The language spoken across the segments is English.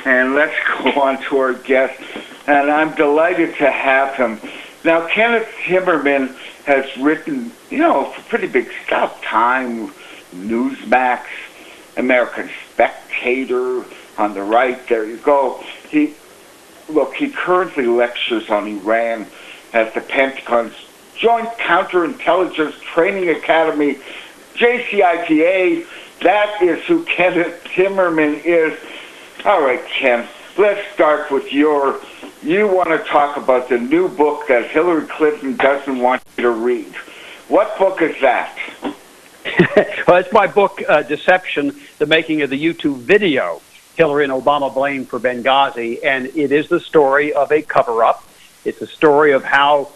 And let's go on to our guest. And I'm delighted to have him. Now, Kenneth Timmerman has written, pretty big stuff. Time, Newsmax, American Spectator, on the right, there you go. He currently lectures on Iran at the Pentagon's Joint Counterintelligence Training Academy, JCITA. That is who Kenneth Timmerman is. All right, Ken, let's start with you want to talk about the new book that Hillary Clinton doesn't want you to read. What book is that? Well, it's my book, Deception, the Making of the YouTube Video, Hillary and Obama Blamed for Benghazi, and it is the story of a cover-up. It's a story of how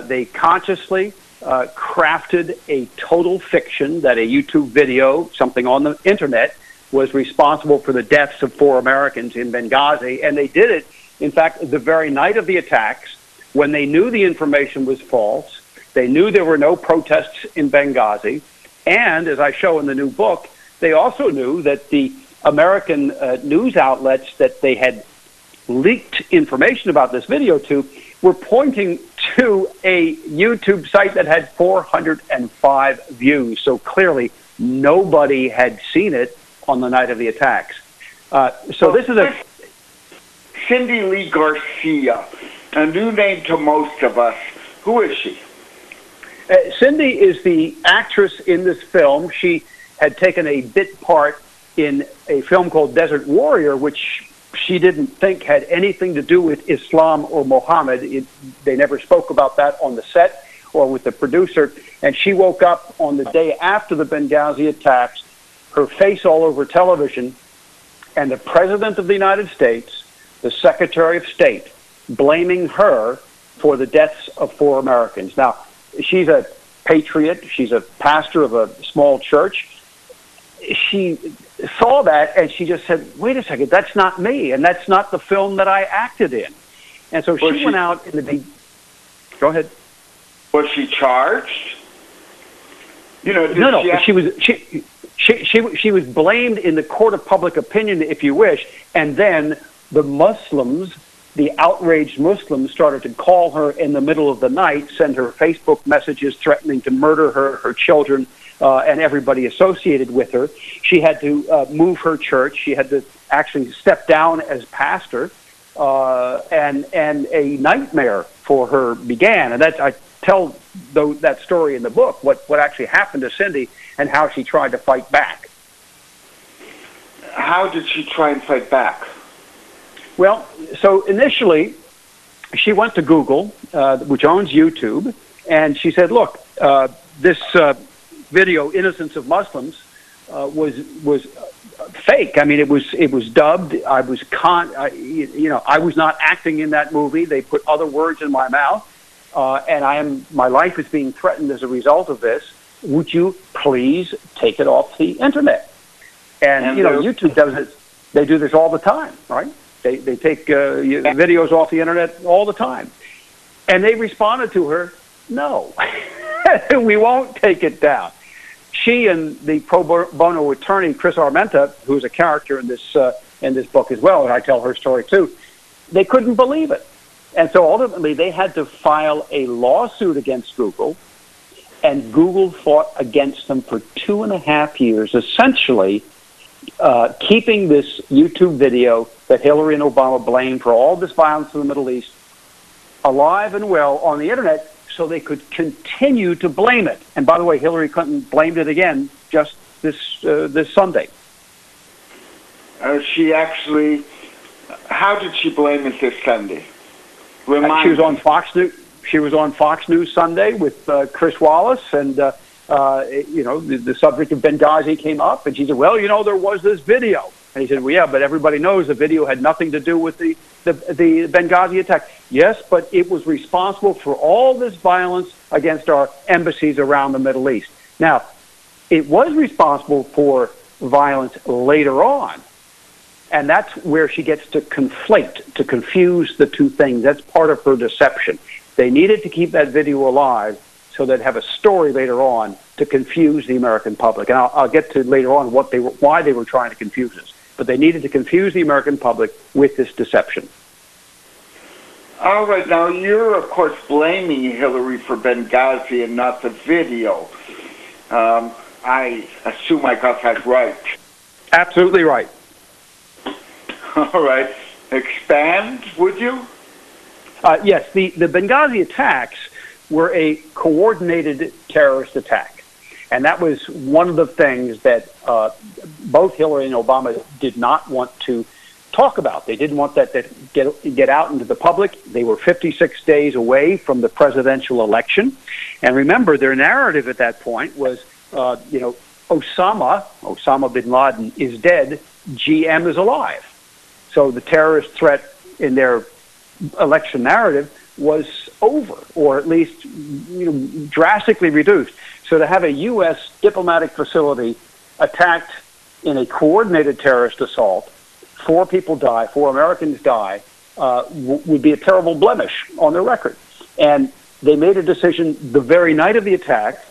they consciously crafted a total fiction that a YouTube video, something on the internet, was responsible for the deaths of 4 Americans in Benghazi, and they did it, in fact, the very night of the attacks, when they knew the information was false, they knew there were no protests in Benghazi, and, as I show in the new book, they also knew that the American news outlets that they had leaked information about this video to were pointing to a YouTube site that had 405 views, so clearly nobody had seen it on the night of the attacks. This is Cindy Lee Garcia, a new name to most of us. Who is she? Cindy is the actress in this film. She had taken a bit part in a film called Desert Warrior, which she didn't think had anything to do with Islam or Muhammad. They never spoke about that on the set or with the producer. And she woke up on the day after the Benghazi attacks, her face all over television, and the President of the United States, the Secretary of State, blaming her for the deaths of 4 Americans. Now, she's a patriot. She's a pastor of a small church. She saw that, and she just said, wait a second, that's not me, and that's not the film that I acted in. And so she went out in the... Go ahead. Was she charged? No. She was blamed in the court of public opinion, if you wish, and then the Muslims, the outraged Muslims, started to call her in the middle of the night, send her Facebook messages threatening to murder her children, and everybody associated with her. She had to move her church. She had to actually step down as pastor, and a nightmare for her began. And I tell that story in the book, what actually happened to Cindy and how she tried to fight back. How did she try and fight back? Well, so initially, she went to Google, which owns YouTube, and she said, look, this video, Innocence of Muslims, was fake. I mean, it was dubbed. I was not acting in that movie. They put other words in my mouth, and my life is being threatened as a result of this. Would you please take it off the internet? And YouTube does it. They do this all the time, right? They take videos off the internet all the time. And they responded to her, no, we won't take it down. She and the pro bono attorney, Chris Armenta, who's a character in this book as well, and I tell her story too, they couldn't believe it. And so ultimately they had to file a lawsuit against Google, and Google fought against them for 2.5 years, essentially keeping this YouTube video that Hillary and Obama blamed for all this violence in the Middle East alive and well on the internet so they could continue to blame it. And by the way, Hillary Clinton blamed it again just this Sunday. She actually, how did she blame it this Sunday? She was on Fox News. She was on Fox News Sunday with Chris Wallace, and the subject of Benghazi came up, and she said, well, there was this video. And he said, well, yeah, but everybody knows the video had nothing to do with the Benghazi attack. Yes, but it was responsible for all this violence against our embassies around the Middle East. Now, it was responsible for violence later on, and that's where she gets to conflate, to confuse the two things. That's part of her deception. They needed to keep that video alive so they'd have a story later on to confuse the American public. And I'll get to later on why they were trying to confuse us. but they needed to confuse the American public with this deception. All right, now you're, of course, blaming Hillary for Benghazi and not the video. I assume I got that right. Absolutely right. All right. Expand, would you? Yes, the Benghazi attacks were a coordinated terrorist attack. And that was one of the things that both Hillary and Obama did not want to talk about. They didn't want that to get out into the public. They were 56 days away from the presidential election. And remember, their narrative at that point was, Osama bin Laden is dead, GM is alive. So the terrorist threat in their election narrative was over, or at least drastically reduced. So to have a U.S. diplomatic facility attacked in a coordinated terrorist assault, 4 people die, 4 Americans die, would be a terrible blemish on their record. And they made a decision the very night of the attacks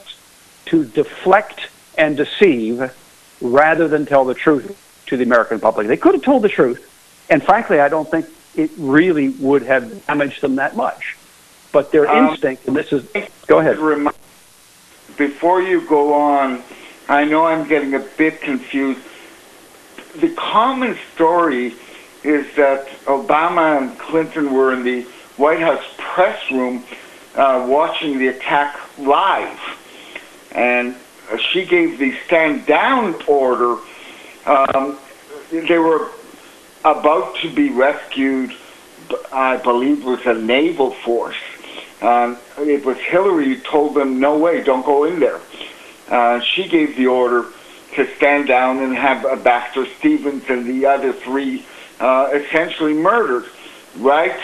to deflect and deceive rather than tell the truth to the American public. They could have told the truth, and frankly, I don't think it really would have damaged them that much. But their instinct, and this is... Go ahead. Before you go on, I know I'm getting a bit confused. The common story is that Obama and Clinton were in the White House press room watching the attack live. And she gave the stand-down order. They were about to be rescued, I believe it was a naval force. It was Hillary who told them, no way, don't go in there. She gave the order to stand down and have Ambassador Stevens and the other 3 essentially murdered, right?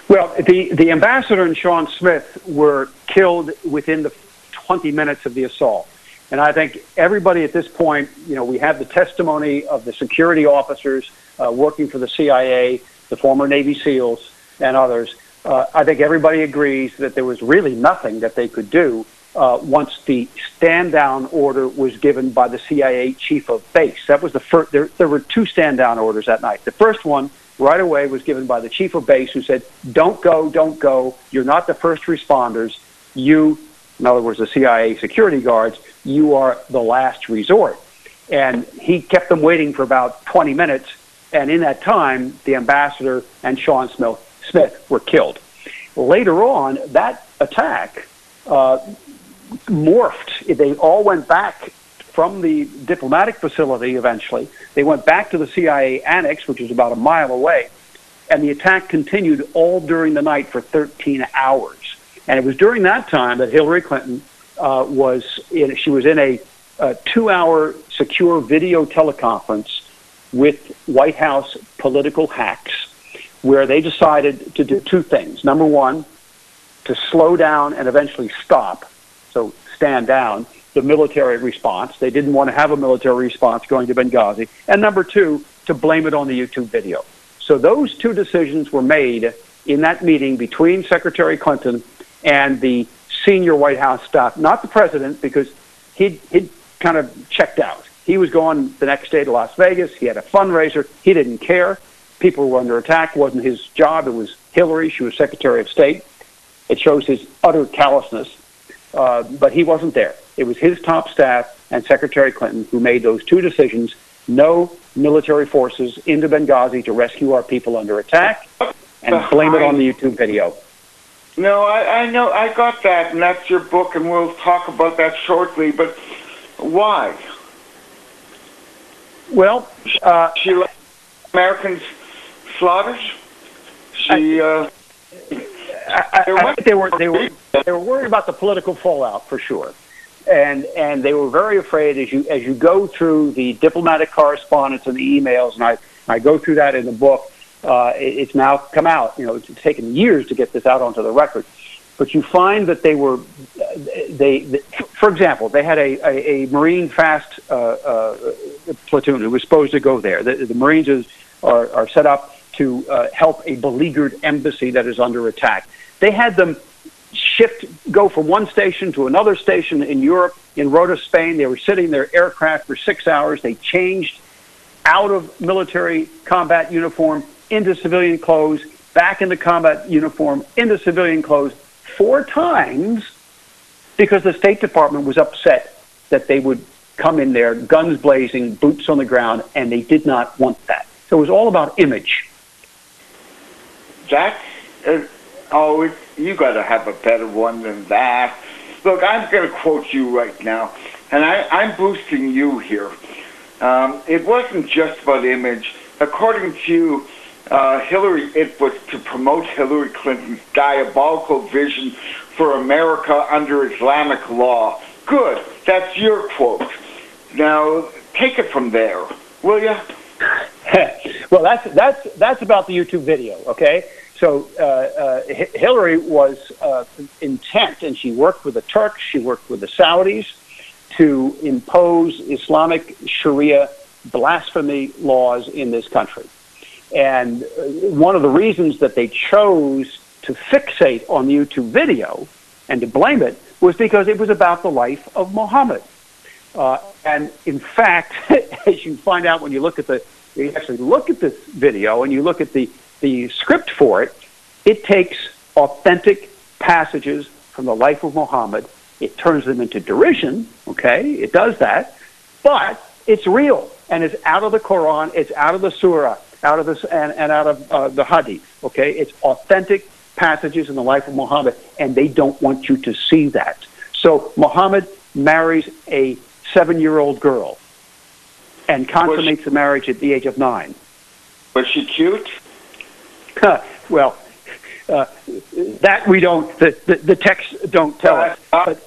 Well, the ambassador and Sean Smith were killed within the 20 minutes of the assault. And I think everybody at this point, we have the testimony of the security officers working for the CIA, the former Navy SEALs, and others. I think everybody agrees that there was really nothing that they could do once the stand-down order was given by the CIA chief of base. That was the first. There were 2 stand-down orders that night. The first one, right away, was given by the chief of base, who said, don't go. You're not the first responders. You, in other words, the CIA security guards, you are the last resort. And he kept them waiting for about 20 minutes, and in that time, the ambassador and Sean Smith were killed. Later on, that attack morphed. They all went back from the diplomatic facility eventually. They went back to the CIA annex, which is about a mile away, and the attack continued all during the night for 13 hours. And it was during that time that Hillary Clinton was in a 2-hour secure video teleconference with White House political hacks, where they decided to do 2 things. Number one, to slow down and eventually stop, so stand down, the military response. They didn't want to have a military response going to Benghazi. And number 2, to blame it on the YouTube video. So those 2 decisions were made in that meeting between Secretary Clinton and the senior White House staff, not the president, because he'd kind of checked out. He was going the next day to Las Vegas. He had a fundraiser. He didn't care. People were under attack. It wasn't his job. It was Hillary. She was Secretary of State. It shows his utter callousness. But he wasn't there. It was his top staff and Secretary Clinton who made those 2 decisions. No military forces into Benghazi to rescue our people under attack, and blame it on the YouTube video. No, I know. I got that, and that's your book, and we'll talk about that shortly. But why? Well, she let Americans slaughtered. She. I think they were worried about the political fallout for sure, and they were very afraid as you go through the diplomatic correspondence and the emails, and I go through that in the book. It's now come out. It's taken years to get this out onto the record, but you find that they were for example, they had a Marine fast platoon who was supposed to go there. The Marines are set up to help a beleaguered embassy that is under attack. They had them go from one station to another station in Europe, in Rota, Spain. They were sitting in their aircraft for 6 hours. They changed out of military combat uniform into civilian clothes, back into combat uniform, into civilian clothes 4 times because the State Department was upset that they would come in there, guns blazing, boots on the ground, and they did not want that. So it was all about image. That's, you got to have a better one than that. Look, I'm going to quote you right now, and I'm boosting you here. It wasn't just about image. According to Hillary, it was to promote Hillary Clinton's diabolical vision for America under Islamic law. Good. That's your quote. Now, take it from there, will you? Well, that's about the YouTube video, okay? So Hillary was intent, and she worked with the Turks, she worked with the Saudis to impose Islamic Sharia blasphemy laws in this country. And one of the reasons that they chose to fixate on the YouTube video and to blame it was because it was about the life of Muhammad. And in fact, as you find out when you actually look at this video and you look at the script for it, it takes authentic passages from the life of Muhammad. It turns them into derision, okay? It does that, but it's real, and it's out of the Quran, it's out of the Surah, out of this and out of the Hadith, okay? It's authentic passages in the life of Muhammad, and they don't want you to see that. So Muhammad marries a 7-year-old girl and consummates the marriage at the age of 9. Was she cute? Well, that we don't. The texts don't tell us. But,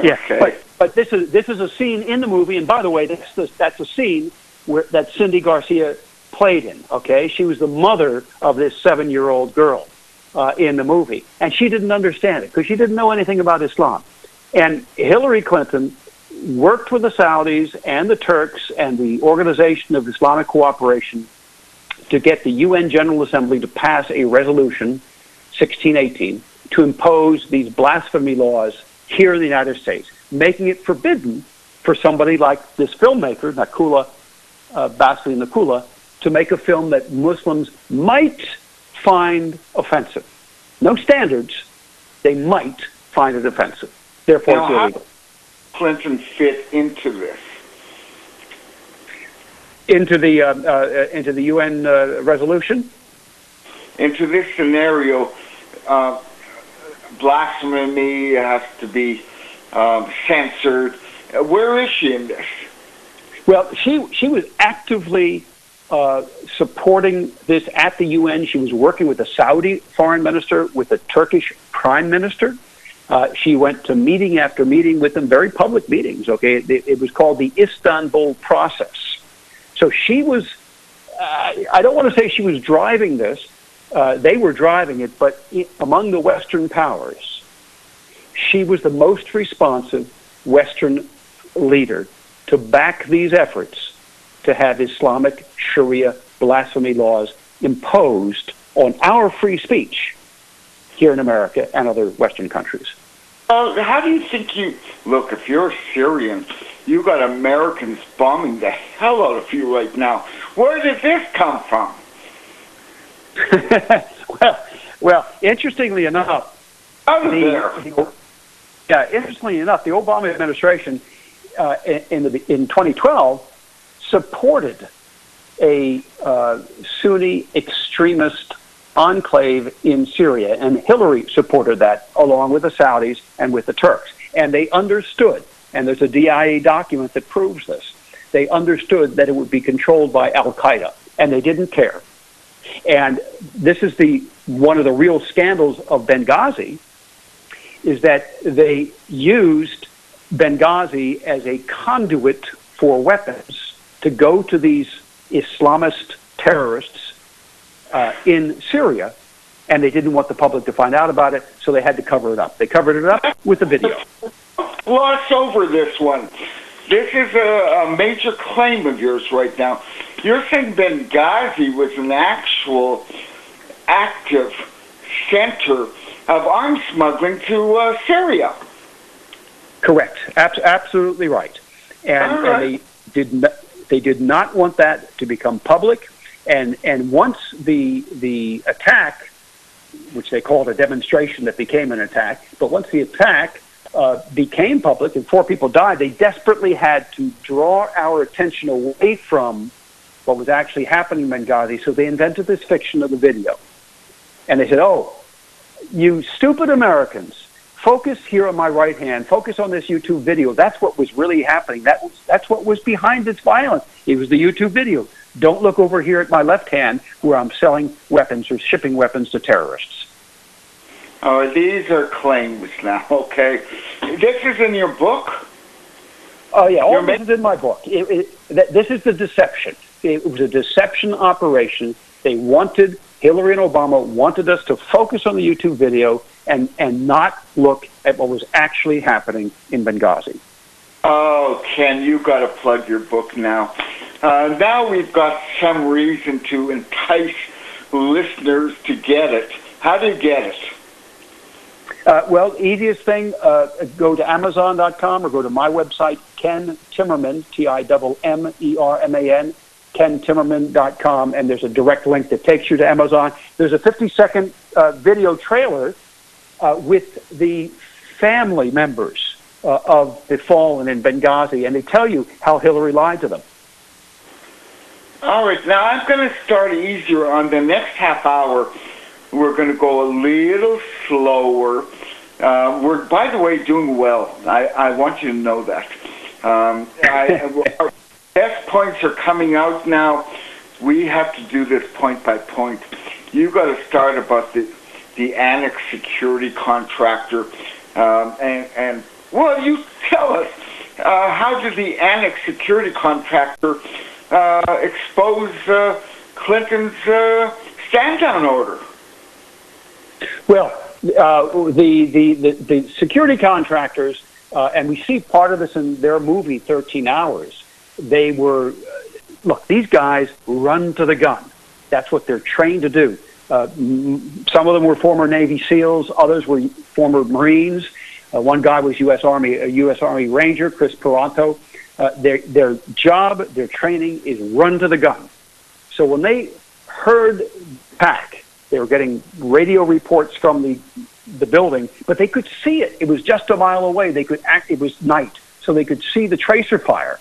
yeah, okay. But this is a scene in the movie, and by the way, that's a scene that Cindy Garcia played in. Okay, she was the mother of this 7-year-old girl in the movie, and she didn't understand it because she didn't know anything about Islam. And Hillary Clinton worked with the Saudis and the Turks and the Organization of Islamic Cooperation to get the UN General Assembly to pass a resolution, 1618, to impose these blasphemy laws here in the United States, making it forbidden for somebody like this filmmaker, Basli Nakula, to make a film that Muslims might find offensive. No standards, they might find it offensive. Therefore, it's illegal. How Clinton fit into this? Into the UN resolution? Into this scenario, blasphemy has to be censored. Where is she in this? Well, she was actively supporting this at the UN. She was working with the Saudi foreign minister, with the Turkish prime minister. She went to meeting after meeting with them, very public meetings, okay? It was called the Istanbul process. So she was, I don't want to say she was driving this. They were driving it, but among the Western powers, she was the most responsive Western leader to back these efforts to have Islamic Sharia blasphemy laws imposed on our free speech here in America and other Western countries. How do you think look, if you're Syrian, you got Americans bombing the hell out of you right now. Where did this come from? well, interestingly enough, interestingly enough, the Obama administration in 2012 supported a Sunni extremist enclave in Syria, and Hillary supported that along with the Saudis and with the Turks. And they understood, and there's a DIA document that proves this, they understood that it would be controlled by Al-Qaeda, and they didn't care. And this is one of the real scandals of Benghazi, is that they used Benghazi as a conduit for weapons to go to these Islamist terrorists in Syria, and they didn't want the public to find out about it, so they had to cover it up. They covered it up with the video. Gloss over this one. This is a major claim of yours right now. You're saying Benghazi was an actual active center of arms smuggling to Syria. Correct. Absolutely right. And they did They did not want that to become public. And once the attack, which they called a demonstration that became an attack, but once the attack became public and 4 people died, they desperately had to draw our attention away from what was actually happening in Benghazi. So they invented this fiction of the video. And they said, oh, you stupid Americans, focus here on my right hand, focus on this YouTube video. That's what was really happening. That's what was behind this violence. It was the YouTube video. Don't look over here at my left hand where I'm selling weapons or shipping weapons to terrorists. Oh, these are claims now, okay. This is in your book? Oh, yeah, all this is in my book. This is the deception. It was a deception operation. Hillary and Obama wanted us to focus on the YouTube video and not look at what was actually happening in Benghazi. Oh, Ken, you got to plug your book now. Now we've got some reason to entice listeners to get it. How do you get it? Well, easiest thing, go to Amazon.com or go to my website, Ken Timmerman, Timmerman, KenTimmerman.com, and there's a direct link that takes you to Amazon. There's a 50-second video trailer with the family members of the fallen in Benghazi, and they tell you how Hillary lied to them. All right, now I'm going to start easier on the next half hour. We're going to go a little slower. We're, by the way, doing well. I want you to know that. Our best points are coming out now. We have to do this point by point. You've got to start about the annex security contractor. And well, you tell us, how did the annex security contractor expose Clinton's stand-down order? Well, the security contractors, and we see part of this in their movie, 13 Hours, they were, look, these guys run to the gun. That's what they're trained to do. Some of them were former Navy SEALs, others were former Marines. One guy was a U.S. Army Ranger, Chris Peranto. Their job, their training is run to the gun. So when they heard attack, they were getting radio reports from the building, but they could see it. It was just a mile away. It was night, so they could see the tracer fire.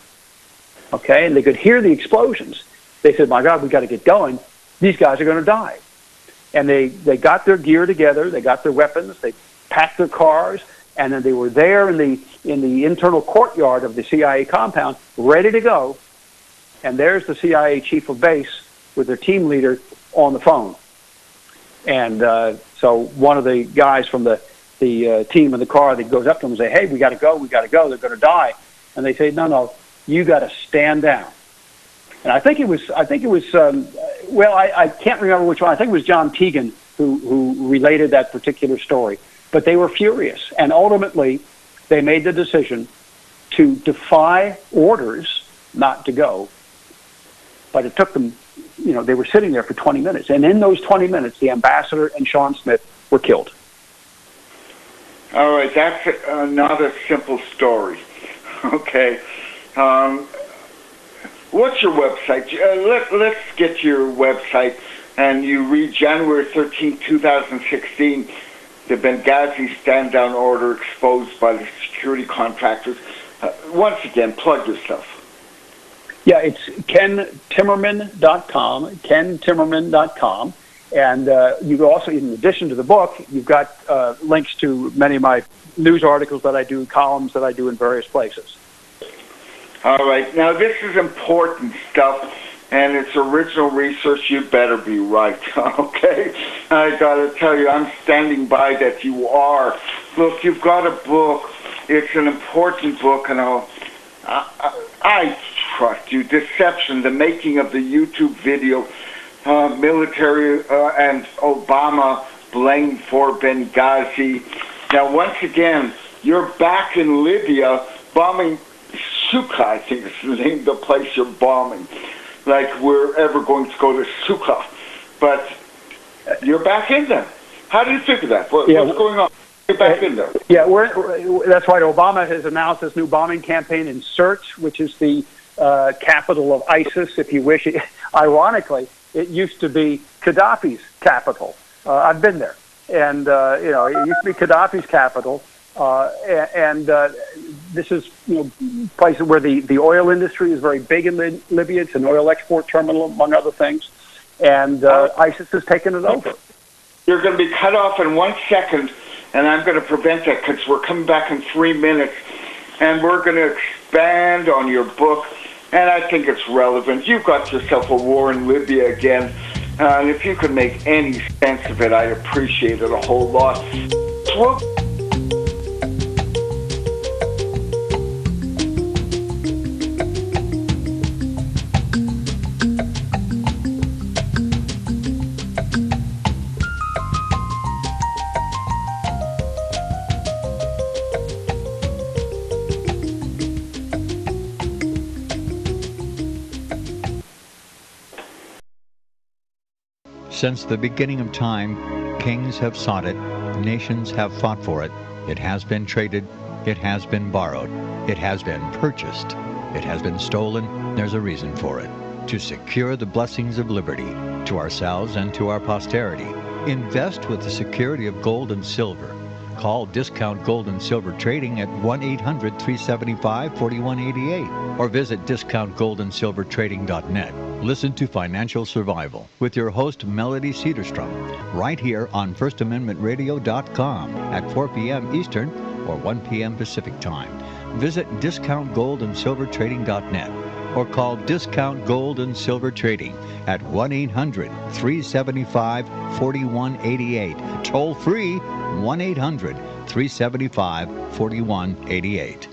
Okay, and they could hear the explosions. They said, my God, we got to get going. These guys are going to die. And they got their gear together, they got their weapons, they packed their cars, and then they were there in the internal courtyard of the CIA compound, ready to go. And there's the CIA chief of base with their team leader on the phone. And so one of the guys from the team in the car that goes up to them and say, hey, we got to go, they're going to die. And they say, no, you got to stand down. And I think it was I can't remember which one. I think it was John Teagan who related that particular story. But they were furious. And ultimately, they made the decision to defy orders not to go. But it took them, they were sitting there for 20 minutes. And in those 20 minutes, the ambassador and Sean Smith were killed. All right, that's not a simple story. Okay. What's your website? Let's get your website. And you read January 13, 2016, the Benghazi stand-down order exposed by the security contractors. Once again, plug yourself. Yeah, it's KenTimmerman.com, KenTimmerman.com. And you also, in addition to the book, you've got links to many of my news articles that I do, columns that I do in various places. All right. Now, this is important stuff, and it's original research. You better be right, okay? I got to tell you, I'm standing by that you are. Look, you've got a book. It's an important book, and I trust you. Deception, the making of the YouTube video, military and Obama blamed for Benghazi. Now, once again, you're back in Libya bombing Succa, I think is the name of the place you're bombing. Like we're ever going to go to Succa. But you're back in there. How do you figure that? What's going on? You're back in there. Yeah, that's right. Obama has announced this new bombing campaign in Search, which is the capital of ISIS, if you wish. Ironically, it used to be Gaddafi's capital. I've been there. And, it used to be Gaddafi's capital. This is, places where the oil industry is very big in Libya. It's an oil export terminal, among other things. And ISIS has taken it over. You're going to be cut off in 1 second, and I'm going to prevent that because we're coming back in 3 minutes, and we're going to expand on your book, and I think it's relevant. You've got yourself a war in Libya again, and if you could make any sense of it, I'd appreciate it a whole lot. Since the beginning of time, kings have sought it, nations have fought for it. It has been traded, it has been borrowed, it has been purchased, it has been stolen. There's a reason for it. To secure the blessings of liberty to ourselves and to our posterity. Invest with the security of gold and silver. Call Discount Gold and Silver Trading at 1-800-375-4188 or visit discountgoldandsilvertrading.net. Listen to Financial Survival with your host, Melody Cedarstrom, right here on FirstAmendmentRadio.com at 4 p.m. Eastern or 1 p.m. Pacific Time. Visit discountgoldandsilvertrading.net or call Discount Gold and Silver Trading at 1-800-375-4188. Toll free, 1-800-375-4188.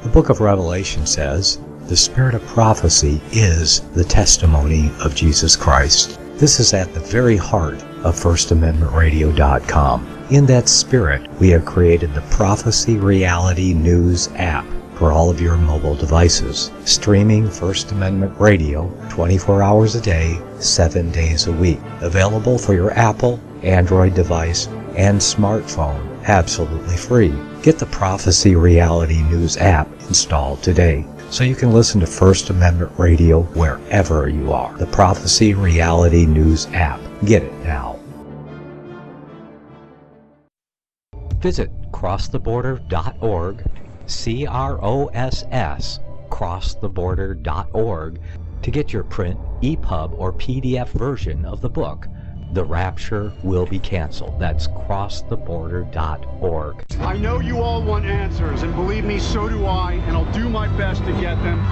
The book of Revelation says, the spirit of prophecy is the testimony of Jesus Christ. This is at the very heart of FirstAmendmentRadio.com. In that spirit, we have created the Prophecy Reality News app for all of your mobile devices, streaming First Amendment Radio 24 hours a day, 7 days a week. Available for your Apple, Android device, and smartphone, absolutely free. Get the Prophecy Reality News app installed today, so you can listen to First Amendment Radio wherever you are. The Prophecy Reality News app. Get it now. Visit crosstheborder.org, CROSS, crosstheborder.org, to get your print, EPUB, or PDF version of the book, The Rapture Will Be Canceled. That's crosstheborder.org. I know you all want answers, and believe me, so do I, and I'll do my best to get them.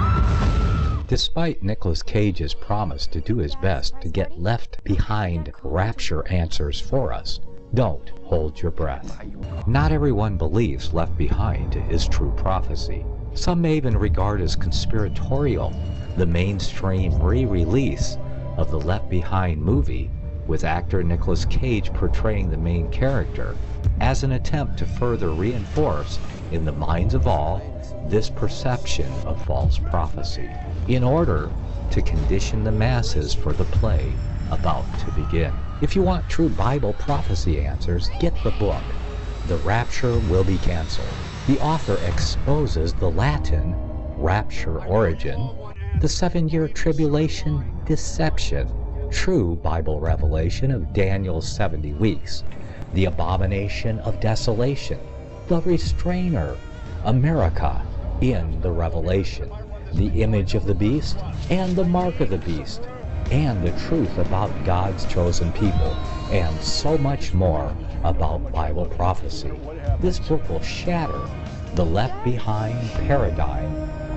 Despite Nicolas Cage's promise to do his best to get left behind rapture answers for us, don't hold your breath. Not everyone believes Left Behind is true prophecy. Some may even regard as conspiratorial the mainstream re-release of the Left Behind movie with actor Nicolas Cage portraying the main character as an attempt to further reinforce in the minds of all this perception of false prophecy in order to condition the masses for the play about to begin. If you want true Bible prophecy answers, get the book, The Rapture Will Be Canceled. The author exposes the Latin rapture origin, the 7-year tribulation deception, true Bible revelation of Daniel's 70 weeks, the abomination of desolation, the restrainer, America in the Revelation, the image of the beast and the mark of the beast, and the truth about God's chosen people, and so much more about Bible prophecy. This book will shatter the left behind paradigm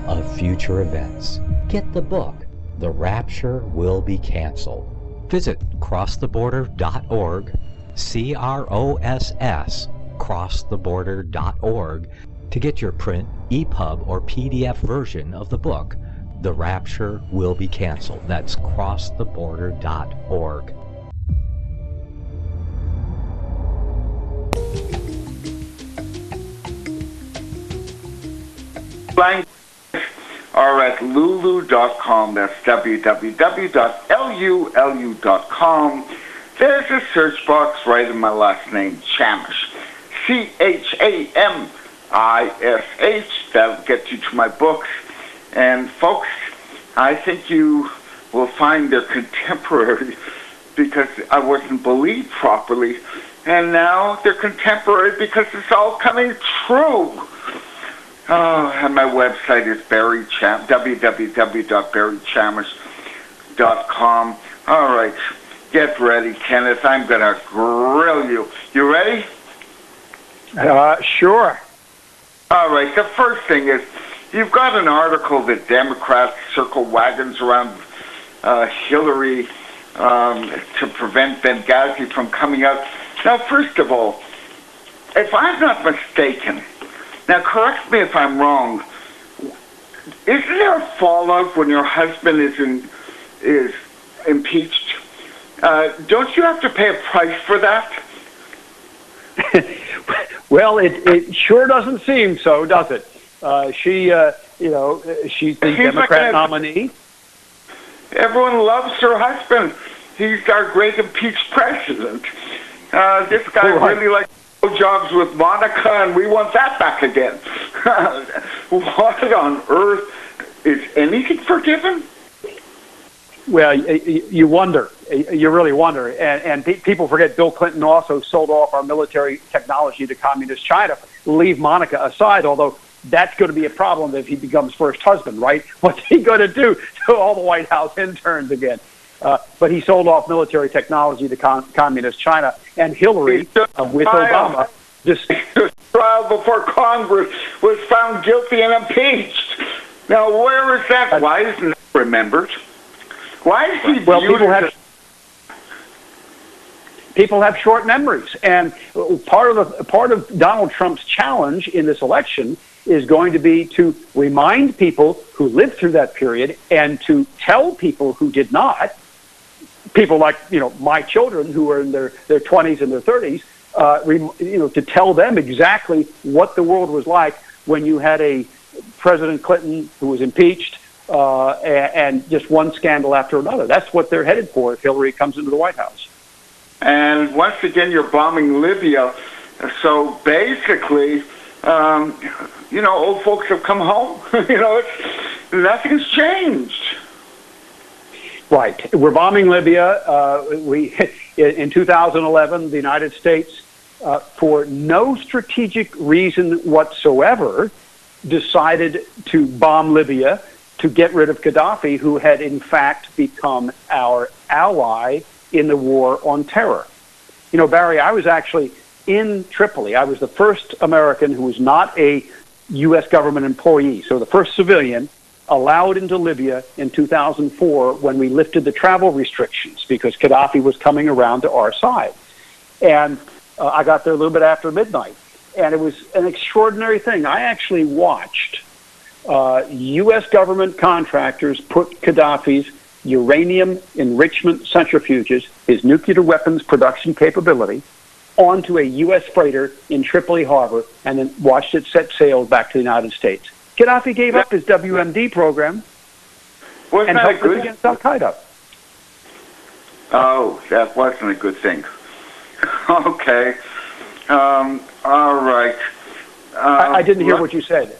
of future events. Get the book, The Rapture Will Be Canceled. Visit crosstheborder.org, CROSS, crosstheborder.org, to get your print, EPUB, or PDF version of the book, The Rapture Will Be Canceled. That's crosstheborder.org. Are at lulu.com. That's www.lulu.com. There's a search box right in my last name, Chamish. Chamish. that'll get you to my books. And folks, I think you will find they're contemporary because I wasn't believed properly. And now they're contemporary because it's all coming true. Oh, and my website is www.barrychamish.com. All right, get ready, Kenneth. I'm going to grill you. You ready? Sure. All right, the first thing is, you've got an article that Democrats circle wagons around Hillary to prevent Benghazi from coming out. Now, first of all, if I'm not mistaken, now correct me if I'm wrong, isn't there a fallout when your husband is impeached? Don't you have to pay a price for that? Well, it sure doesn't seem so, does it? She's the Democrat nominee. Everyone loves her husband. He's our great impeached president. This guy really likes jobs with Monica, and we want that back again. What on earth? Is anything forgiven? Well, you wonder. You really wonder. And people forget Bill Clinton also sold off our military technology to Communist China. Leave Monica aside, although that's going to be a problem if he becomes first husband, right? What's he going to do to all the White House interns again? But he sold off military technology to Communist China. And Hillary, with Obama, just trial before Congress, was found guilty and impeached. Now, where is that? Why isn't that remembered? Why is he people have short memories, and part of Donald Trump's challenge in this election is going to be to remind people who lived through that period and to tell people who did not, people like my children who are in their 20s and their 30s, to tell them exactly what the world was like when you had a President Clinton who was impeached. And just one scandal after another. That's what they're headed for if Hillary comes into the White House. And once again, you're bombing Libya. So basically, old folks have come home. Nothing's changed. Right. We're bombing Libya. In 2011, the United States, for no strategic reason whatsoever, decided to bomb Libya to get rid of Gaddafi, who had in fact become our ally in the war on terror. Barry, I was actually in Tripoli. I was the first American who was not a U.S. government employee, so the first civilian allowed into Libya in 2004 when we lifted the travel restrictions because Gaddafi was coming around to our side. And I got there a little bit after midnight, and it was an extraordinary thing. I actually watched U.S. government contractors put Gaddafi's uranium enrichment centrifuges, his nuclear weapons production capability, onto a U.S. freighter in Tripoli Harbor and then watched it set sail back to the United States. Gaddafi gave up his WMD program and helped us against Al-Qaeda. Oh, that wasn't a good thing. Okay. All right. I didn't hear what you said.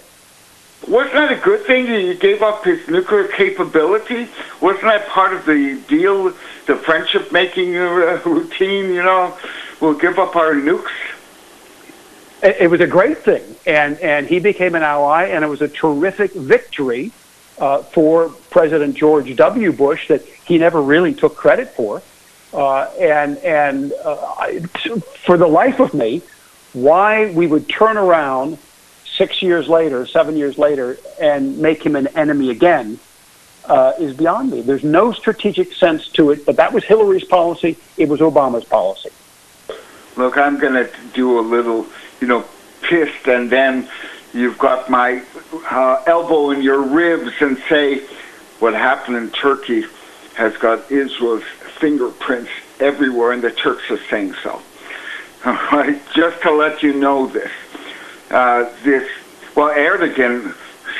Wasn't that a good thing that he gave up his nuclear capability? Wasn't that part of the deal, the friendship-making routine, we'll give up our nukes? It was a great thing, and he became an ally, and it was a terrific victory for President George W. Bush that he never really took credit for. For the life of me, why we would turn around 7 years later, and make him an enemy again is beyond me. There's no strategic sense to it, but that was Hillary's policy. It was Obama's policy. Look, I'm going to do a little, pissed, and then you've got my elbow in your ribs and say what happened in Turkey has got Israel's fingerprints everywhere, and the Turks are saying so. All right, just to let you know this. Erdogan,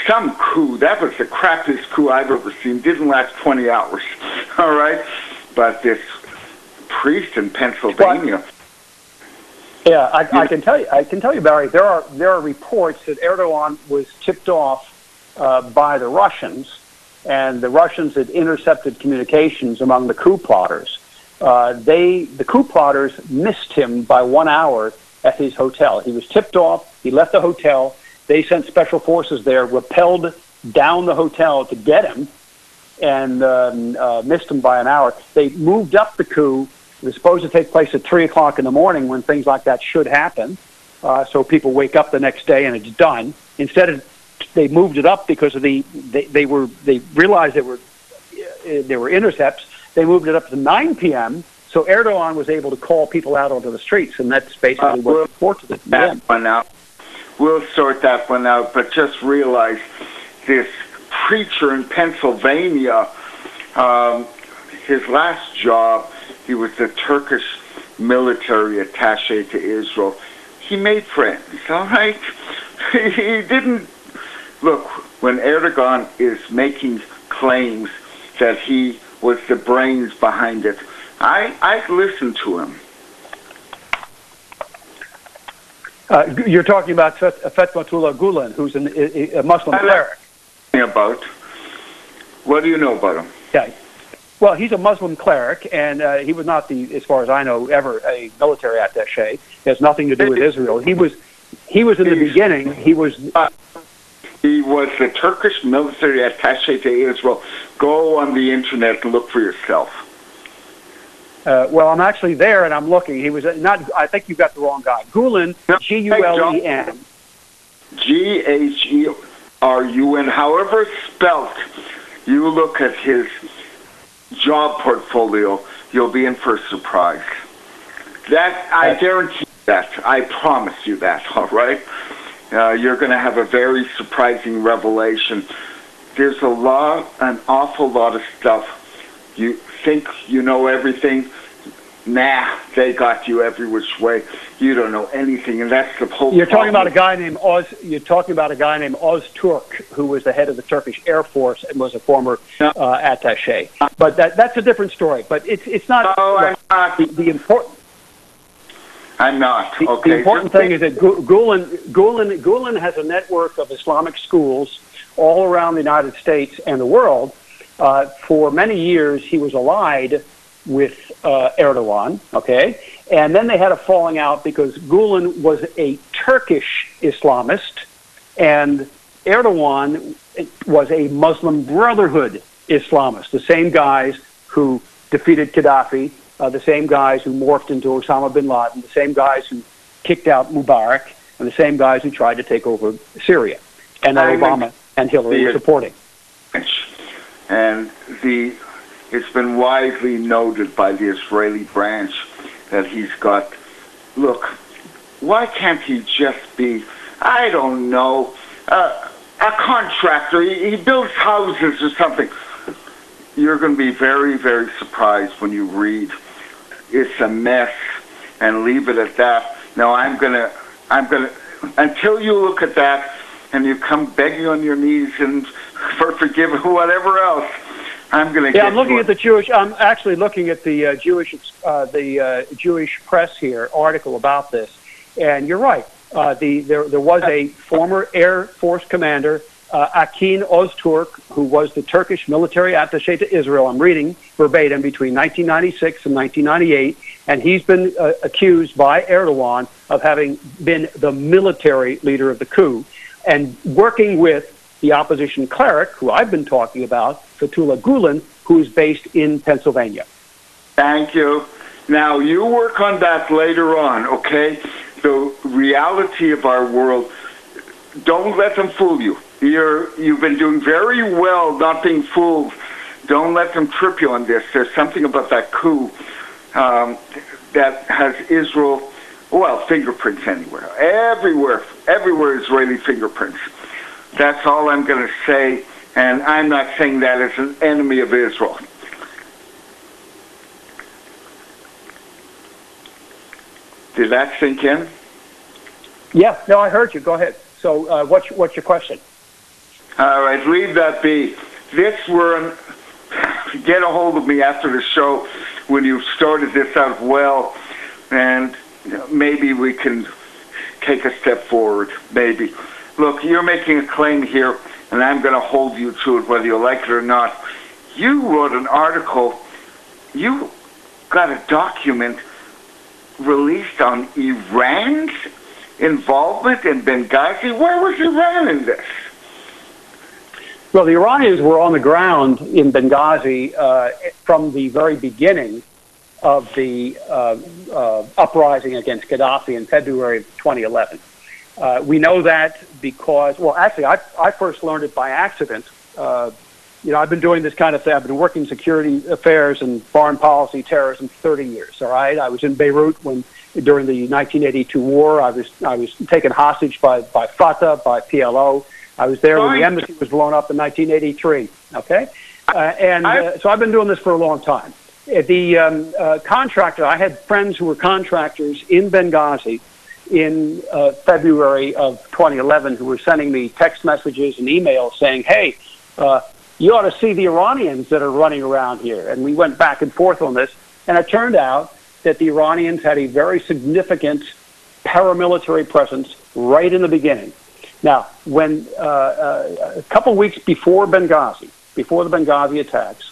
some coup, that was the crappiest coup I've ever seen, didn't last 20 hours, all right? But this priest in Pennsylvania, Yeah, I can tell you. I can tell you, Barry. There are reports that Erdogan was tipped off by the Russians, and the Russians had intercepted communications among the coup plotters. The coup plotters missed him by 1 hour at his hotel. He was tipped off. He left the hotel. They sent special forces there, rappelled down the hotel to get him, and missed him by an hour. They moved up the coup. It was supposed to take place at 3 o'clock in the morning when things like that should happen, so people wake up the next day and it's done. Instead, they moved it up because of they realized there were intercepts. They moved it up to 9 p.m. So Erdogan was able to call people out onto the streets, and that's basically what forced it. That one out. We'll sort that one out, but just realize this preacher in Pennsylvania, his last job, he was the Turkish military attaché to Israel. He made friends, all right? He didn't... Look, when Erdogan is making claims that he was the brains behind it, I listen to him. You're talking about Fethullah Gulen, who's a Muslim cleric. What do you know about him? Yeah. Well, he's a Muslim cleric, and he was not as far as I know, ever a military attaché. It has nothing to do with Israel. He was in the beginning. He was the Turkish military attaché to Israel. Go on the internet and look for yourself. Well, I'm actually there, and I'm looking. He was not. I think you got the wrong guy. Gulen, G-U-L-E-N. G-H-E-R-U-N. However it's spelt, you look at his job portfolio, you'll be in for a surprise. That I guarantee that. I promise you that. All right. You're going to have a very surprising revelation. There's an awful lot of stuff. You think you know everything. Nah, they got you every which way. You don't know anything, and that's the whole. You're talking about a guy named Öztürk, who was the head of the Turkish Air Force and was a former attaché. But that's a different story. But it's not. No, I'm not. The important. I'm not. Okay. The important thing is that Gulen has a network of Islamic schools all around the United States and the world. For many years, he was allied with Erdogan, okay? And then they had a falling out because Gulen was a Turkish Islamist and Erdogan was a Muslim Brotherhood Islamist, the same guys who defeated Gaddafi, the same guys who morphed into Osama bin Laden, the same guys who kicked out Mubarak, and the same guys who tried to take over Syria, and that Obama and Hillary were supporting. And it's been widely noted by the Israeli branch that he's got, look, why can't he just be, I don't know, a contractor? He builds houses or something. You're going to be very, very surprised when you read. It's a mess, and leave it at that. Now I'm gonna, until you look at that and you come begging on your knees and for forgiveness, whatever else, I'm going to. Yeah, I'm looking at the Jewish. I'm actually looking at the Jewish press here article about this, and you're right. There was a former Air Force commander, Akin Öztürk, who was the Turkish military attaché to Israel. I'm reading verbatim between 1996 and 1998, and he's been accused by Erdogan of having been the military leader of the coup and working with the opposition cleric, who I've been talking about, Fethullah Gulen, who is based in Pennsylvania. Thank you. Now, you work on that later on, okay? The reality of our world, don't let them fool you. You've been doing very well not being fooled. Don't let them trip you on this. There's something about that coup that has Israel, well, fingerprints anywhere. Everywhere Israeli fingerprints. That's all I'm going to say, and I'm not saying that as an enemy of Israel. Did that sink in? Yeah, no, I heard you. Go ahead. So what's your question? All right, leave that be. Get a hold of me after the show when you've started this out well, and maybe we can take a step forward. Maybe. Look, you're making a claim here, and I'm going to hold you to it, whether you like it or not. You wrote an article. You got a document released on Iran's involvement in Benghazi. Where was Iran in this? Well, the Iranians were on the ground in Benghazi from the very beginning of the uprising against Gaddafi in February of 2011. We know that because, well, actually, I first learned it by accident. I've been doing this kind of thing. I've been working security affairs and foreign policy terrorism for 30 years. All right, I was in Beirut during the 1982 war. I was taken hostage by Fatah, by PLO. I was there when the embassy was blown up in 1983. Okay, so I've been doing this for a long time. The contractor, I had friends who were contractors in Benghazi in February of 2011 who were sending me text messages and emails saying, hey, you ought to see the Iranians that are running around here. And we went back and forth on this, and it turned out that the Iranians had a very significant paramilitary presence right in the beginning. Now, when a couple weeks before the Benghazi attacks,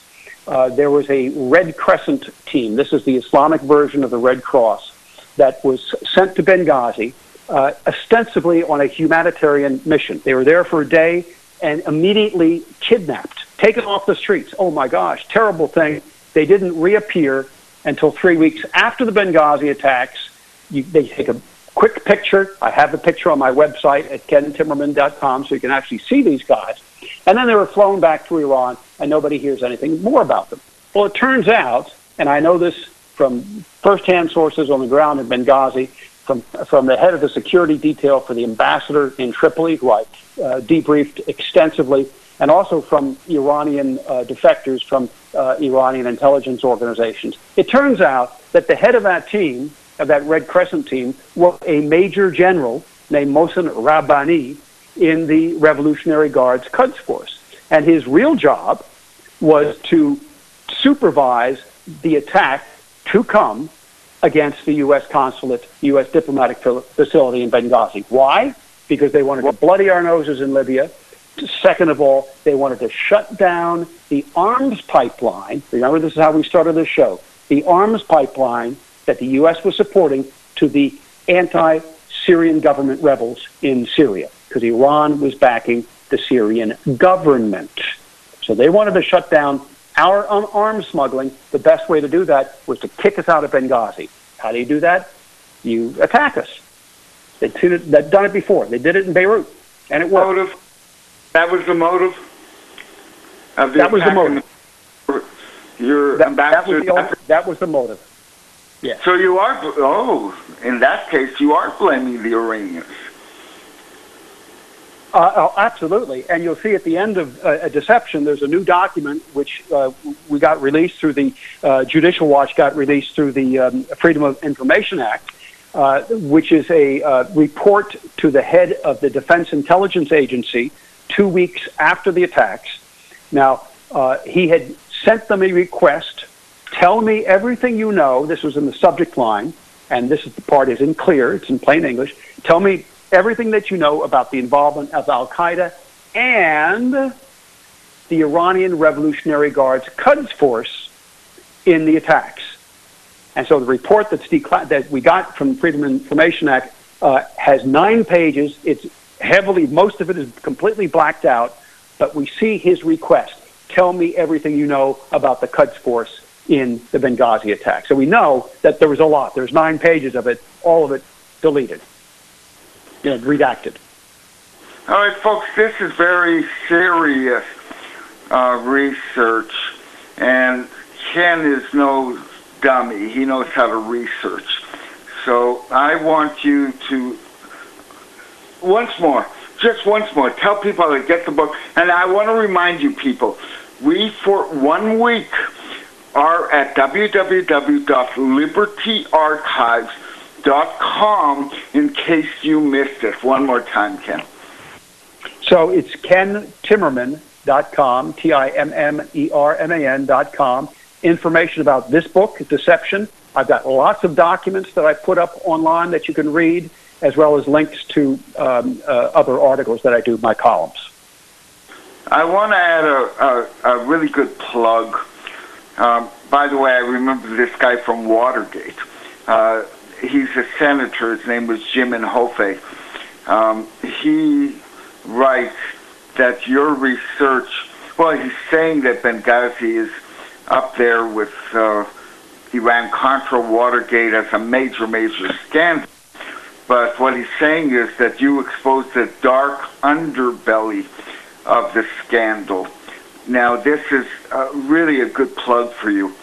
there was a Red Crescent team. This is the Islamic version of the Red Cross that was sent to Benghazi, ostensibly on a humanitarian mission. They were there for a day and immediately kidnapped, taken off the streets. Oh my gosh, terrible thing. They didn't reappear until 3 weeks after the Benghazi attacks. They take a quick picture. I have the picture on my website at kentimmerman.com, so you can actually see these guys. And then they were flown back to Iran, and nobody hears anything more about them. Well, it turns out, and I know this from first-hand sources on the ground in Benghazi, from the head of the security detail for the ambassador in Tripoli, who I debriefed extensively, and also from Iranian defectors from Iranian intelligence organizations. It turns out that the head of that team, of that Red Crescent team, was a major general named Mohsen Rabbani in the Revolutionary Guard's Quds Force. And his real job was to supervise the attack to come against the U.S. consulate, U.S. diplomatic facility in Benghazi. Why? Because they wanted to bloody our noses in Libya. Second of all, they wanted to shut down the arms pipeline. Remember, this is how we started this show. The arms pipeline that the U.S. was supporting to the anti-Syrian government rebels in Syria, because Iran was backing the Syrian government. So they wanted to shut down our arms smuggling. The best way to do that was to kick us out of Benghazi. How do you do that? You attack us. They'd done it before. They did it in Beirut, and it worked. Motive? That was the motive? Of the that was the motive. Your ambassador? That was the motive. Yeah. So you are, in that case, you are blaming the Iranians. Absolutely. And you'll see at the end of a deception, there's a new document which we got released through the Judicial Watch, got released through the Freedom of Information Act, which is a report to the head of the Defense Intelligence Agency 2 weeks after the attacks. Now, he had sent them a request, tell me everything you know. This was in the subject line, and this is the part isn't clear, it's in plain English. Tell me everything that you know about the involvement of Al-Qaeda and the Iranian Revolutionary Guard's Quds Force in the attacks. And so the report that we got from Freedom of Information Act has 9 pages. It's heavily, most of it is completely blacked out, but we see his request. Tell me everything you know about the Quds Force in the Benghazi attack. So we know that there was a lot. There's 9 pages of it, all of it deleted. Redacted. All right, folks, this is very serious research, and Ken is no dummy. He knows how to research. So I want you to, just once more, tell people to get the book. And I want to remind you people, we for 1 week are at www.libertyarchives.com in case you missed it. One more time, Ken. So it's kentimmerman.com, TIMMERMAN.com. Information about this book, Deception, I've got lots of documents that I put up online that you can read, as well as links to other articles that I do, my columns. I want to add a really good plug. By the way, I remember this guy from Watergate. He's a senator. His name was Jim Inhofe. He writes that your research, well, he's saying that Benghazi is up there with Iran-Contra, Watergate as a major, major scandal. But what he's saying is that you exposed the dark underbelly of the scandal. Now, this is really a good plug for you.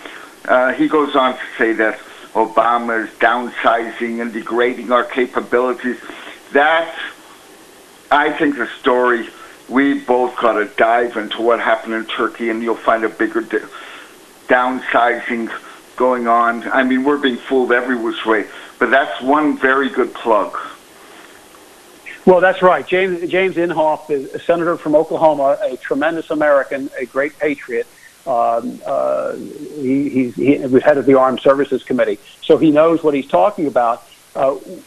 He goes on to say that Obama is downsizing and degrading our capabilities. That, I think, the story, we both got to dive into what happened in Turkey, and you'll find a bigger downsizing going on. I mean, we're being fooled every which way, but that's one very good plug. Well, that's right. James Inhofe is a senator from Oklahoma, a tremendous American, a great patriot. He was head of the Armed Services Committee, so he knows what he's talking about.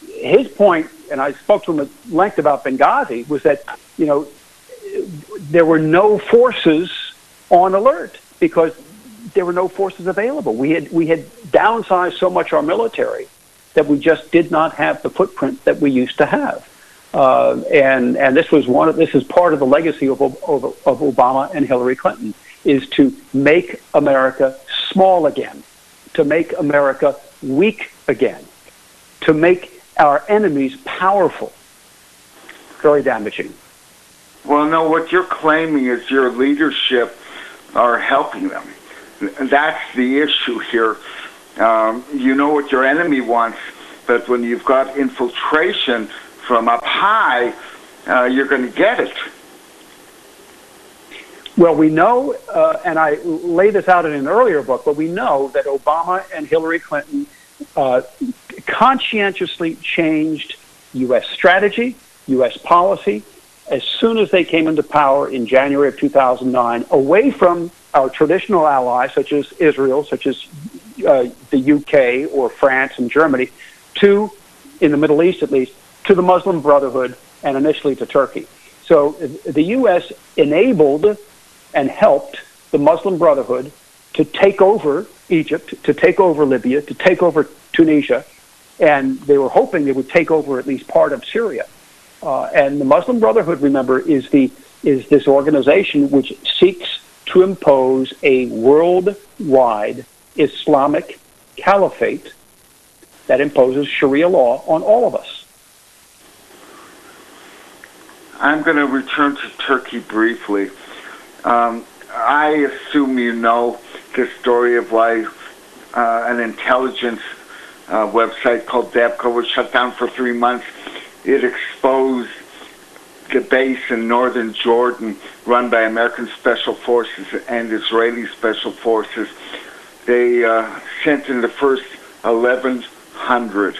His point, and I spoke to him at length about Benghazi, was that, you know, there were no forces on alert because there were no forces available. We had downsized so much our military that we just did not have the footprint that we used to have. And this is part of the legacy of Obama and Hillary Clinton, is to make America small again, to make America weak again, to make our enemies powerful. Very damaging. Well, no, what you're claiming is your leadership are helping them. That's the issue here. You know what your enemy wants, but when you've got infiltration from up high, you're going to get it. Well, we know, and I laid this out in an earlier book, but we know that Obama and Hillary Clinton conscientiously changed U.S. strategy, U.S. policy, as soon as they came into power in January of 2009, away from our traditional allies, such as Israel, such as the UK or France and Germany, to, in the Middle East at least, to the Muslim Brotherhood and initially to Turkey. So the U.S. enabled and helped the Muslim Brotherhood to take over Egypt, to take over Libya, to take over Tunisia, and they were hoping they would take over at least part of Syria. And the Muslim Brotherhood, remember, is this organization which seeks to impose a worldwide Islamic caliphate that imposes Sharia law on all of us. I'm going to return to Turkey briefly. I assume you know the story of why an intelligence website called DEPCO was shut down for 3 months. It exposed the base in northern Jordan run by American Special Forces and Israeli Special Forces. They sent in the first 1,100,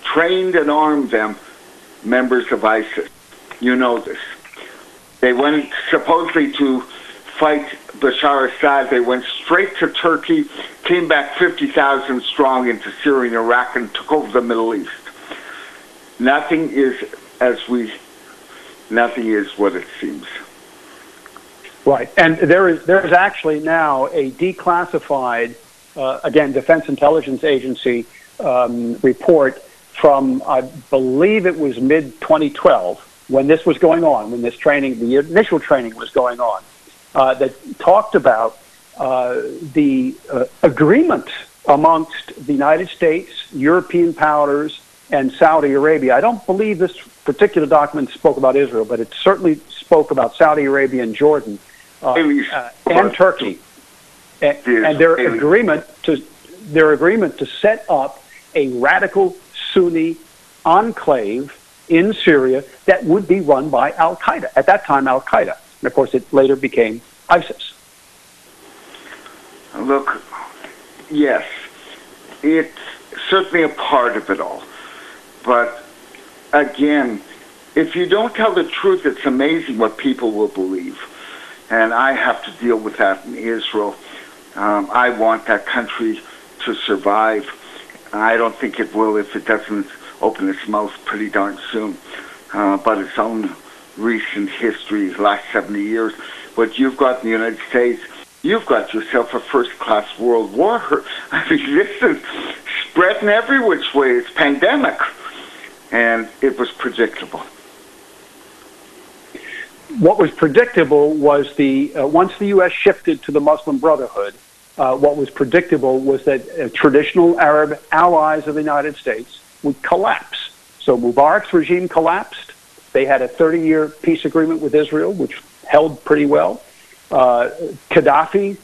trained and armed them, members of ISIS. You know this. They went supposedly to fight Bashar Assad. They went straight to Turkey, came back 50,000 strong into Syria and Iraq, and took over the Middle East. Nothing is what it seems. Right, and there's actually now a declassified, again, Defense Intelligence Agency report from, I believe it was mid-2012, when this was going on, when this training, the initial training was going on, that talked about the agreement amongst the United States, European powers, and Saudi Arabia. I don't believe this particular document spoke about Israel, but it certainly spoke about Saudi Arabia and Jordan and Turkey, and their agreement to set up a radical Sunni enclave in Syria that would be run by Al-Qaeda. At that time, Al-Qaeda. And of course, it later became ISIS. Look, yes, it's certainly a part of it all. But again, if you don't tell the truth, it's amazing what people will believe. And I have to deal with that in Israel. I want that country to survive. I don't think it will if it doesn't open its mouth pretty darn soon. But its own recent history, last 70 years, what you've got in the United States, you've got yourself a first-class world war. I mean, this is spreading every which way. It's pandemic. And it was predictable. What was predictable was once the U.S. shifted to the Muslim Brotherhood, what was predictable was that traditional Arab allies of the United States would collapse. So Mubarak's regime collapsed. They had a 30-year peace agreement with Israel, which held pretty well. Gaddafi,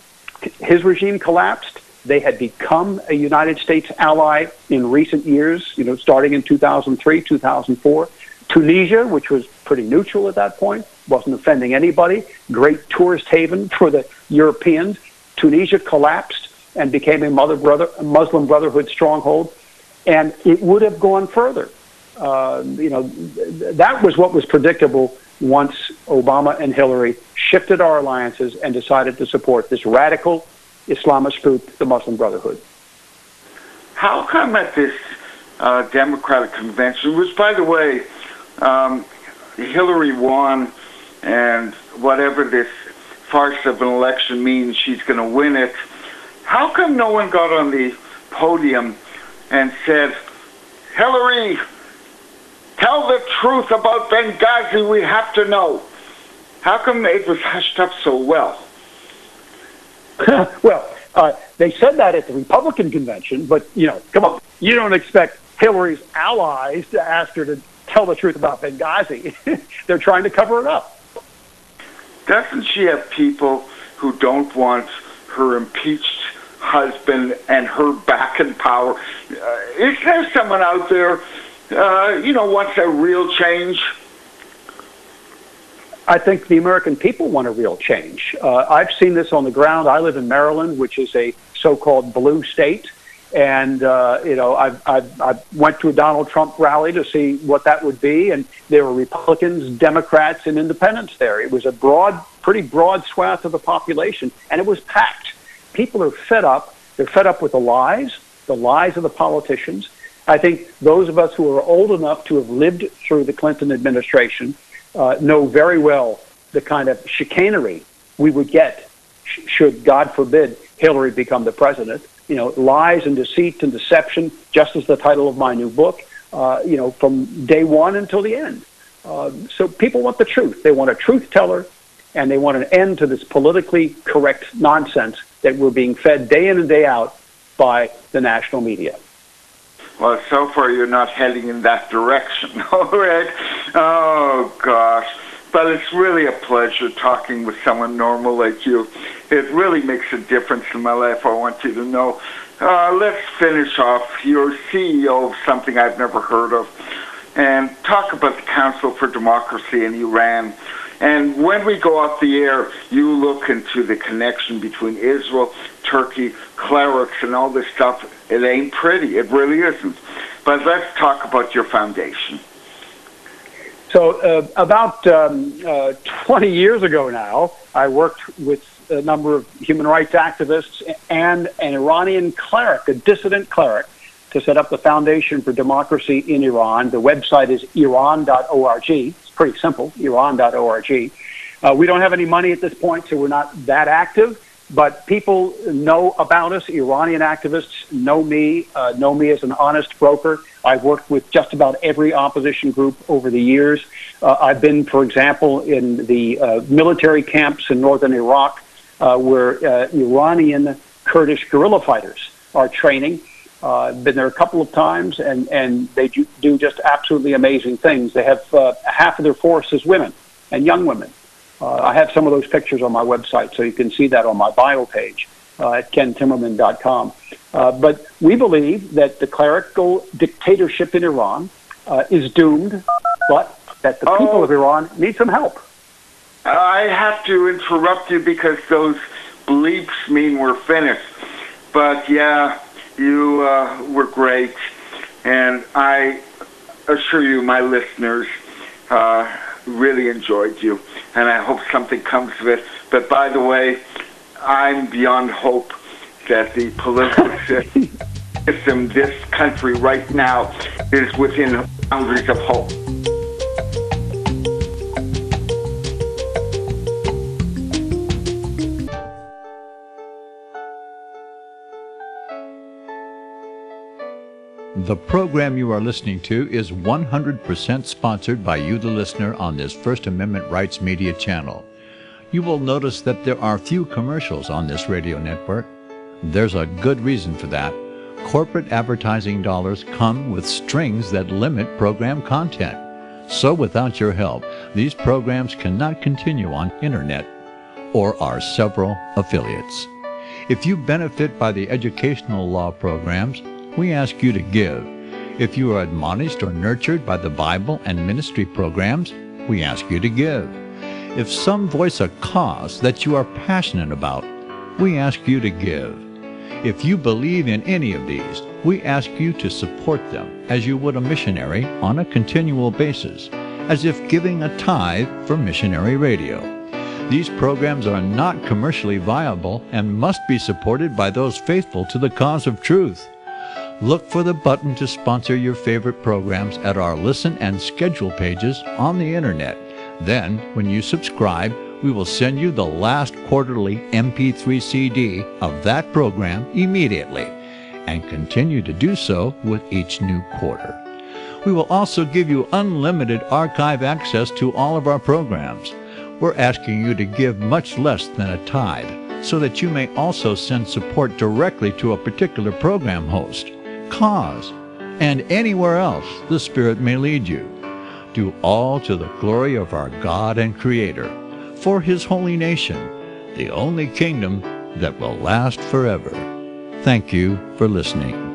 his regime collapsed. They had become a United States ally in recent years, starting in 2003, 2004. Tunisia, which was pretty neutral at that point, wasn't offending anybody, great tourist haven for the Europeans. Tunisia collapsed and became a Muslim Brotherhood stronghold, and it would have gone further. That was what was predictable once Obama and Hillary shifted our alliances and decided to support this radical Islamist group, the Muslim Brotherhood. How come at this Democratic convention, which, by the way, Hillary won, and whatever this farce of an election means, she's going to win it, how come no one got on the podium and said, Hillary, tell the truth about Benghazi, we have to know? How come it was hushed up so well? Well, they said that at the Republican convention, but, come on, you don't expect Hillary's allies to ask her to tell the truth about Benghazi. They're trying to cover it up. Doesn't she have people who don't want her impeached husband and her back in power? Is there someone out there, wants a real change? I think the American people want a real change. I've seen this on the ground. I live in Maryland, which is a so-called blue state. And, I went to a Donald Trump rally to see what that would be. And there were Republicans, Democrats, and independents there. It was a pretty broad swath of the population, and it was packed. People are fed up. They're fed up with the lies of the politicians. I think those of us who are old enough to have lived through the Clinton administration know very well the kind of chicanery we would get should, God forbid, Hillary become the president. Lies and deceit and deception, just as the title of my new book, from day one until the end. So people want the truth. They want a truth teller, and they want an end to this politically correct nonsense that we're being fed day in and day out by the national media. Well, so far you're not heading in that direction, all right? Oh, gosh. But it's really a pleasure talking with someone normal like you. It really makes a difference in my life, I want you to know. Let's finish off. You're CEO of something I've never heard of, and talk about the Council for Democracy in Iran. And when we go off the air, you look into the connection between Israel, Turkey, clerics, and all this stuff. It ain't pretty. It really isn't. But let's talk about your foundation. So about 20 years ago now, I worked with a number of human rights activists and an Iranian cleric, a dissident cleric, to set up the Foundation for Democracy in Iran. The website is Iran.org. It's pretty simple, Iran.org. We don't have any money at this point, so we're not that active, but people know about us. Iranian activists know me as an honest broker. I've worked with just about every opposition group over the years. I've been, for example, in the military camps in northern Iraq where Iranian Kurdish guerrilla fighters are training. I've been there a couple of times, and they do just absolutely amazing things. They have half of their force is women and young women. I have some of those pictures on my website, so you can see that on my bio page at kentimmerman.com. But we believe that the clerical dictatorship in Iran is doomed, but that the people of Iran need some help. I have to interrupt you because those bleeps mean we're finished. But yeah, you were great, and I assure you, my listeners really enjoyed you, and I hope something comes of it. But by the way, I'm beyond hope. that the political system, this country right now, is within boundaries of hope. The program you are listening to is 100% sponsored by you, the listener, on this First Amendment Rights Media channel. You will notice that there are few commercials on this radio network. There's a good reason for that. Corporate advertising dollars come with strings that limit program content. So without your help, these programs cannot continue on internet or our several affiliates. If you benefit by the educational law programs, we ask you to give. If you are admonished or nurtured by the Bible and ministry programs, we ask you to give. If some voice a cause that you are passionate about, we ask you to give. If you believe in any of these, we ask you to support them as you would a missionary on a continual basis, as if giving a tithe for missionary radio. These programs are not commercially viable and must be supported by those faithful to the cause of truth. Look for the button to sponsor your favorite programs at our listen and schedule pages on the internet. Then, when you subscribe, we will send you the last quarterly MP3 CD of that program immediately, and continue to do so with each new quarter. We will also give you unlimited archive access to all of our programs. We're asking you to give much less than a tithe, so that you may also send support directly to a particular program host, cause, and anywhere else the Spirit may lead you. Do all to the glory of our God and Creator, for His holy nation, the only kingdom that will last forever. Thank you for listening.